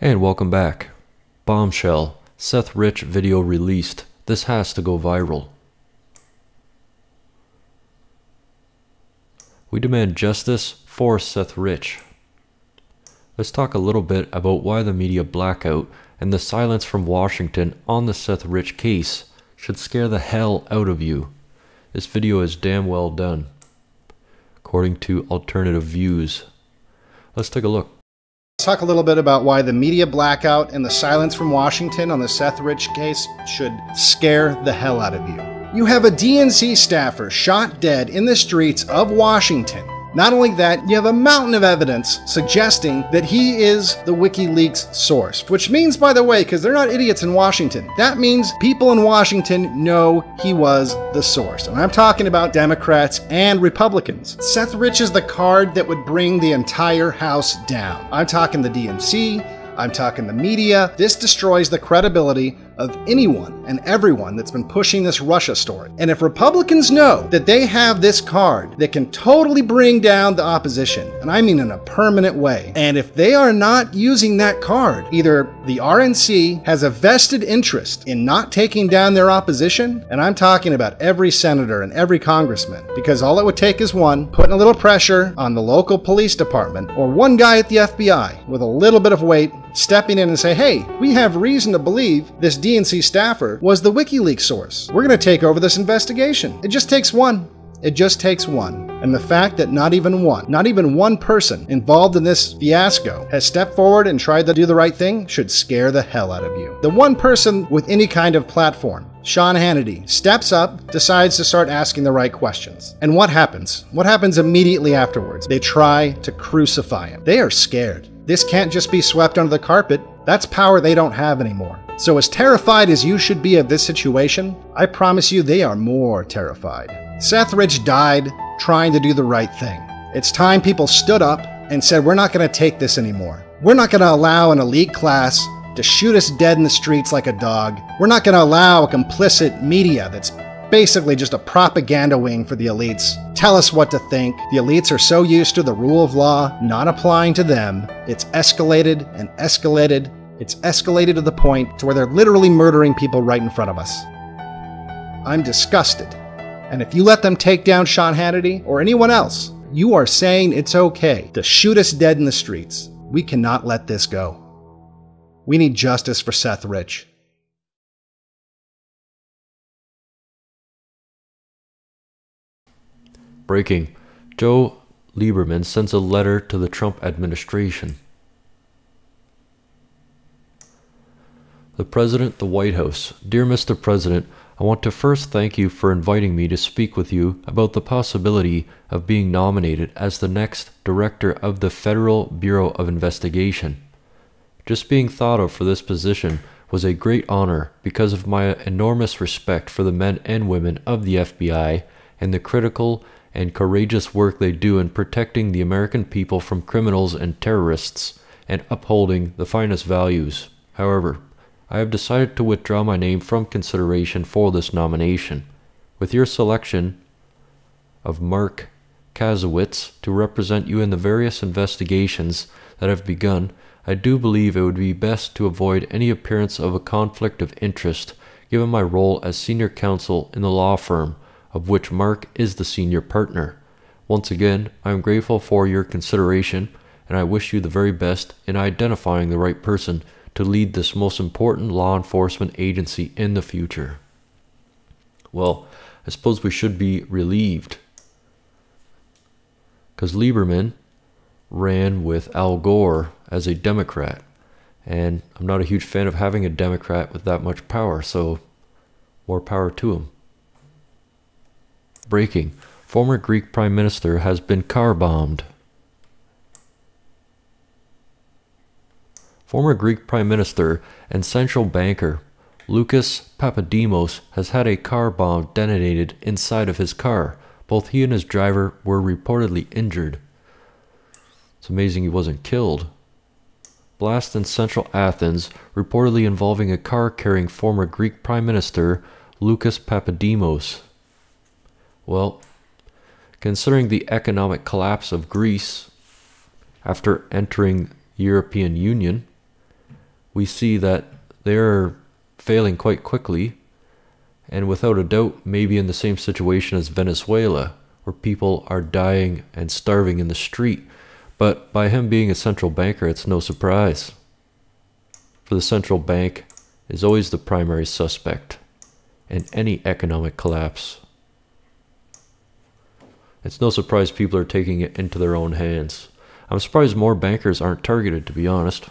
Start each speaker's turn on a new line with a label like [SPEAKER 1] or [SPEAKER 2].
[SPEAKER 1] And welcome back. Bombshell Seth Rich video released. This has to go viral. We demand justice for Seth Rich. Let's talk a little bit about why the media blackout and the silence from Washington on the Seth Rich case should scare the hell out of you. This video is damn well done, according to alternative views. Let's take a look.
[SPEAKER 2] Let's talk a little bit about why the media blackout and the silence from Washington on the Seth Rich case should scare the hell out of you. You have a DNC staffer shot dead in the streets of Washington. Not only that, you have a mountain of evidence suggesting that he is the WikiLeaks source. Which means, by the way, because they're not idiots in Washington, that means people in Washington know he was the source. And I'm talking about Democrats and Republicans. Seth Rich is the card that would bring the entire House down. I'm talking the DNC, I'm talking the media. This destroys the credibility of anyone and everyone that's been pushing this Russia story. And if Republicans know that they have this card that can totally bring down the opposition, and I mean in a permanent way, and if they are not using that card, either the RNC has a vested interest in not taking down their opposition, and I'm talking about every senator and every congressman, because all it would take is one, putting a little pressure on the local police department, or one guy at the FBI with a little bit of weight, stepping in and say, hey, we have reason to believe this DNC staffer was the WikiLeaks source. We're going to take over this investigation. It just takes one. It just takes one. And the fact that not even one person involved in this fiasco has stepped forward and tried to do the right thing should scare the hell out of you. The one person with any kind of platform, Sean Hannity, steps up, decides to start asking the right questions. And what happens? What happens immediately afterwards? They try to crucify him. They are scared. This can't just be swept under the carpet. That's power they don't have anymore. So as terrified as you should be of this situation, I promise you they are more terrified. Seth Rich died trying to do the right thing. It's time people stood up and said, we're not going to take this anymore. We're not going to allow an elite class to shoot us dead in the streets like a dog. We're not going to allow a complicit media that's basically just a propaganda wing for the elites tell us what to think. The elites are so used to the rule of law not applying to them, it's escalated and escalated. It's escalated to the point to where they're literally murdering people right in front of us. I'm disgusted. And if you let them take down Sean Hannity or anyone else, you are saying it's okay to shoot us dead in the streets. We cannot let this go. We need justice for Seth Rich.
[SPEAKER 1] Breaking. Joe Lieberman sends a letter to the Trump administration. The President, the White House. Dear Mr. President, I want to first thank you for inviting me to speak with you about the possibility of being nominated as the next Director of the Federal Bureau of Investigation. Just being thought of for this position was a great honor because of my enormous respect for the men and women of the FBI and the critical and courageous work they do in protecting the American people from criminals and terrorists and upholding the finest values. However, I have decided to withdraw my name from consideration for this nomination. With your selection of Mark Kazowitz to represent you in the various investigations that have begun, I do believe it would be best to avoid any appearance of a conflict of interest given my role as senior counsel in the law firm, of which Mark is the senior partner. Once again, I am grateful for your consideration, and I wish you the very best in identifying the right person to lead this most important law enforcement agency in the future. Well, I suppose we should be relieved, because Lieberman ran with Al Gore as a Democrat, and I'm not a huge fan of having a Democrat with that much power, so more power to him. Breaking. Former Greek Prime Minister has been car-bombed. Former Greek Prime Minister and central banker Lucas Papademos has had a car bomb detonated inside of his car. Both he and his driver were reportedly injured. It's amazing he wasn't killed. Blast in central Athens, reportedly involving a car carrying former Greek Prime Minister Lucas Papademos. Well, considering the economic collapse of Greece after entering the European Union, we see that they're failing quite quickly, and without a doubt maybe in the same situation as Venezuela, where people are dying and starving in the street. But by him being a central banker, it's no surprise. For the central bank is always the primary suspect in any economic collapse. It's no surprise people are taking it into their own hands. I'm surprised more bankers aren't targeted, to be honest.